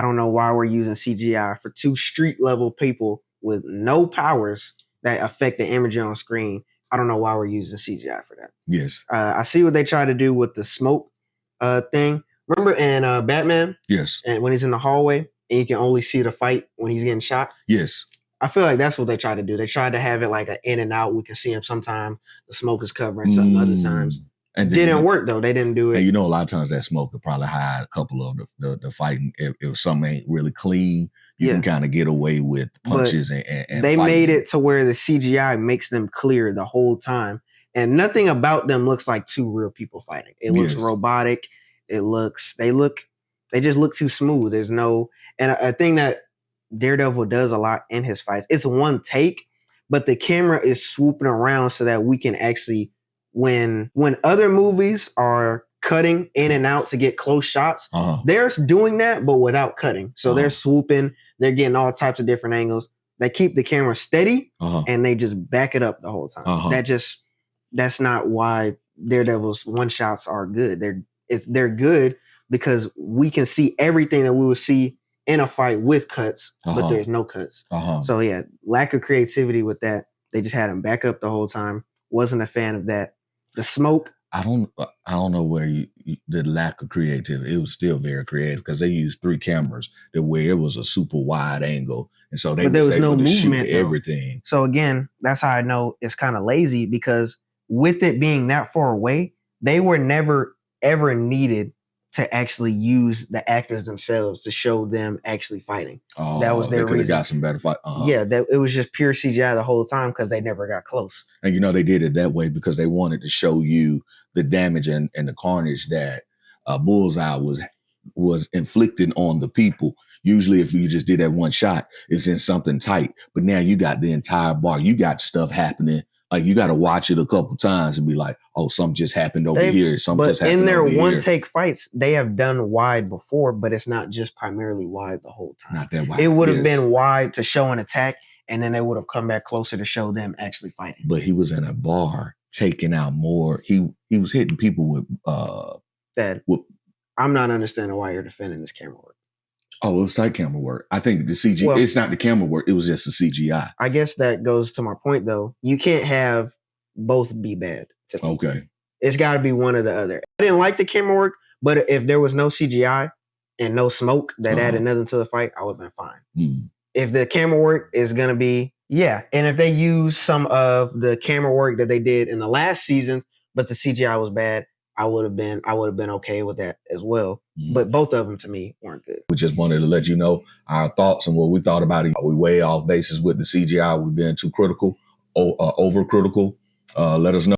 I don't know why we're using CGI for two street level people with no powers that affect the imagery on screen. I don't know why we're using CGI for that. Yes. I see what they try to do with the smoke thing. Remember in Batman? Yes. And when he's in the hallway and you can only see the fight when he's getting shot? Yes. I feel like that's what they tried to do. They tried to have it like an in and out. We can see him sometimes. The smoke is covering something other times. And didn't work though. They didn't do it. And you know, a lot of times that smoke could probably hide a couple of the fighting. If something ain't really clean, you can kind of get away with punches and they fighting. made it to where the CGI makes them clear the whole time. And nothing about them looks like two real people fighting. It looks robotic. They just look too smooth. There's no, and a thing that Daredevil does a lot in his fights, it's one take, but the camera is swooping around so that we can actually, when other movies are cutting in and out to get close shots, they're doing that, but without cutting. So they're swooping, they're getting all types of different angles. They keep the camera steady and they just back it up the whole time. That's not why Daredevil's one shots are good. They're good because we can see everything that we would see in a fight with cuts, but there's no cuts. So yeah, lack of creativity with that. They just had him back up the whole time. Wasn't a fan of that. The smoke. I don't know where the lack of creativity. It was still very creative because they used 3 cameras that where it was a super wide angle, and so there was no movement. Everything. So again, that's how I know it's kind of lazy because with it being that far away, they were never ever needed to actually use the actors themselves to show them actually fighting. That was their reason. They could have got some better fight. Yeah, it was just pure CGI the whole time because they never got close. And you know, they did it that way because they wanted to show you the damage and the carnage that Bullseye was inflicting on the people. Usually if you just did that one shot, it's in something tight. But now you got the entire bar. You got stuff happening. Like you got to watch it a couple times and be like, "Oh, something just happened over here." Something just happened over here. But in their one-take fights, they have done wide before, but it's not just primarily wide the whole time. Not that wide. It would have been wide to show an attack, and then they would have come back closer to show them actually fighting. But he was in a bar taking out more. He was hitting people with Dad, I'm not understanding why you're defending this camera work. Oh, it was like camera work. I think the CGI, well, it's not the camera work. It was just the CGI. I guess that goes to my point, though. You can't have both be bad. Okay. It's got to be one or the other. I didn't like the camera work, but if there was no CGI and no smoke that added nothing to the fight, I would have been fine. If the camera work is going to be, and if they use some of the camera work that they did in the last season, but the CGI was bad, I would have been okay with that as well. But both of them to me weren't good. We just wanted to let you know our thoughts and what we thought about it. We way off basis with the CGI. We've been too critical, over critical. Let us know.